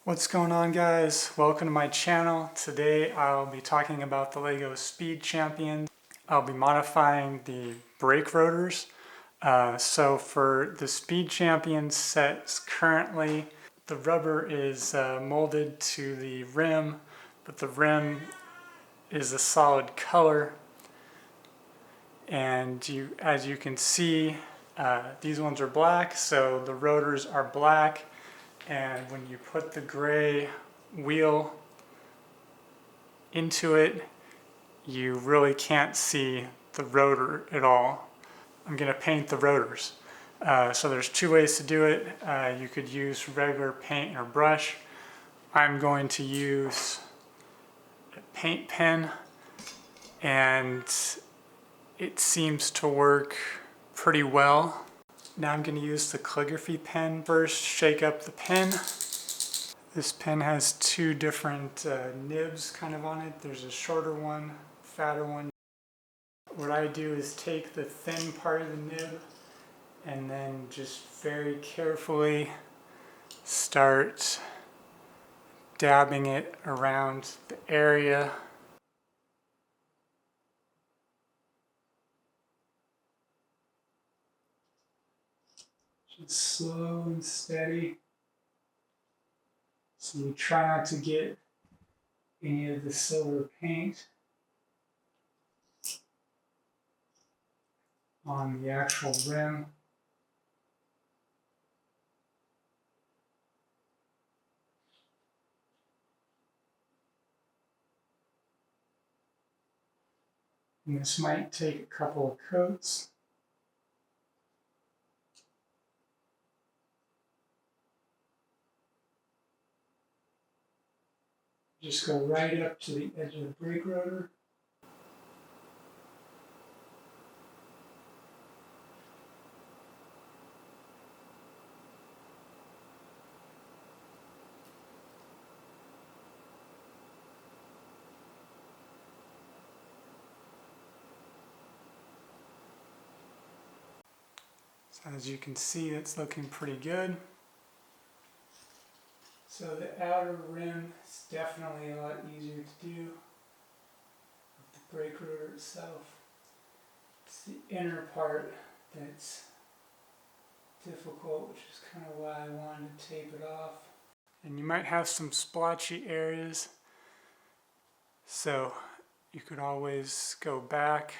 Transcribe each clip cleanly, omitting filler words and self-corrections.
What's going on, guys? Welcome to my channel. Today I'll be talking about the LEGO Speed Champions. I'll be modifying the brake rotors. So for the Speed Champions sets, currently the rubber is molded to the rim, but the rim is a solid color. And as you can see, these ones are black, so the rotors are black. And when you put the gray wheel into it, you really can't see the rotor at all. I'm going to paint the rotors. So there's two ways to do it. You could use regular paint or brush. I'm going to use a paint pen, and it seems to work pretty well. Now I'm going to use the calligraphy pen. First, shake up the pen. This pen has two different nibs kind of on it. There's a shorter one, fatter one. What I do is take the thin part of the nib and then just very carefully start dabbing it around the area. Just slow and steady. So you try not to get any of the silver paint on the actual rim. And this might take a couple of coats. Just go right up to the edge of the brake rotor. So as you can see, it's looking pretty good. So the outer rim is definitely a lot easier to do with the brake rotor itself. It's the inner part that's difficult, which is kind of why I wanted to tape it off. And you might have some splotchy areas, so you could always go back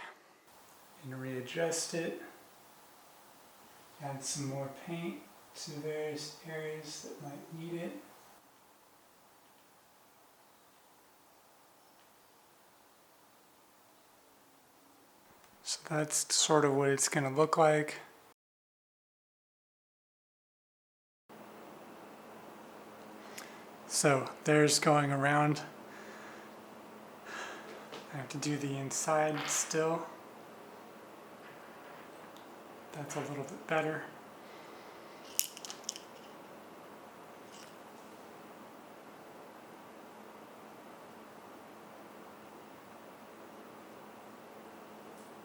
and readjust it. Add some more paint to various areas that might need it. So that's sort of what it's going to look like. So there's going around. I have to do the inside still. That's a little bit better.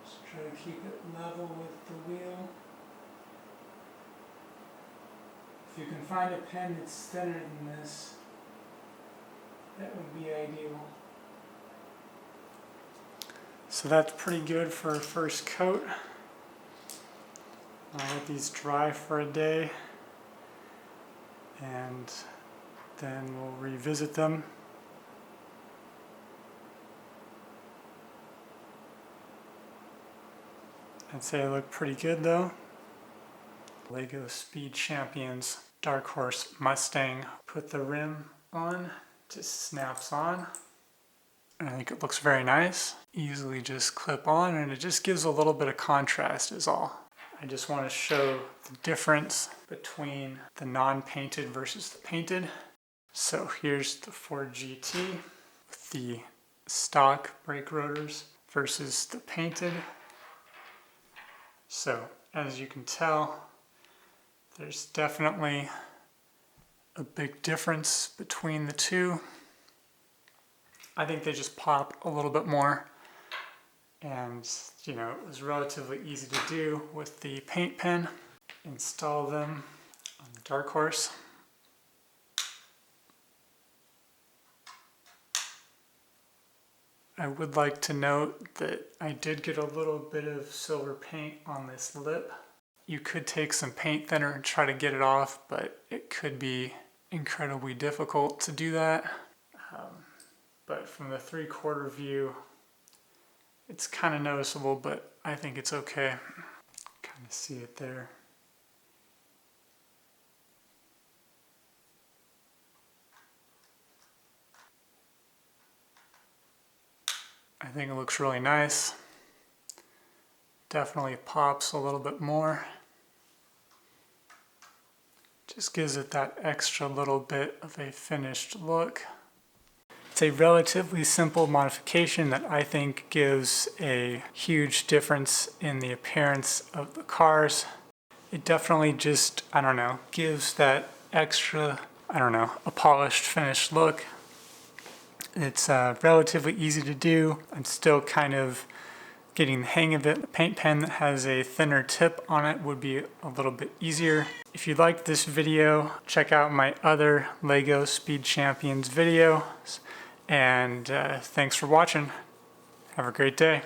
Just try to keep it level with the wheel. If you can find a pen that's thinner than this, that would be ideal. So that's pretty good for a first coat. I'll let these dry for a day, and then we'll revisit them. I'd say they look pretty good though. LEGO Speed Champions Dark Horse Mustang. Put the rim on, just snaps on. And I think it looks very nice. Easily just clip on, and it just gives a little bit of contrast is all. I just want to show the difference between the non-painted versus the painted. So here's the Ford GT with the stock brake rotors versus the painted. So as you can tell, there's definitely a big difference between the two. I think they just pop a little bit more. And, you know, it was relatively easy to do with the paint pen. Install them on the Dark Horse. I would like to note that I did get a little bit of silver paint on this lip. You could take some paint thinner and try to get it off, but it could be incredibly difficult to do that. But from the 3/4 view, it's kind of noticeable, but I think it's okay. Kind of see it there. I think it looks really nice. Definitely pops a little bit more. Just gives it that extra little bit of a finished look. It's a relatively simple modification that I think gives a huge difference in the appearance of the cars. It definitely just, I don't know, gives that extra, a polished finished look. It's relatively easy to do. I'm still kind of getting the hang of it. A paint pen that has a thinner tip on it would be a little bit easier. If you liked this video, check out my other LEGO Speed Champions videos. And thanks for watching. Have a great day.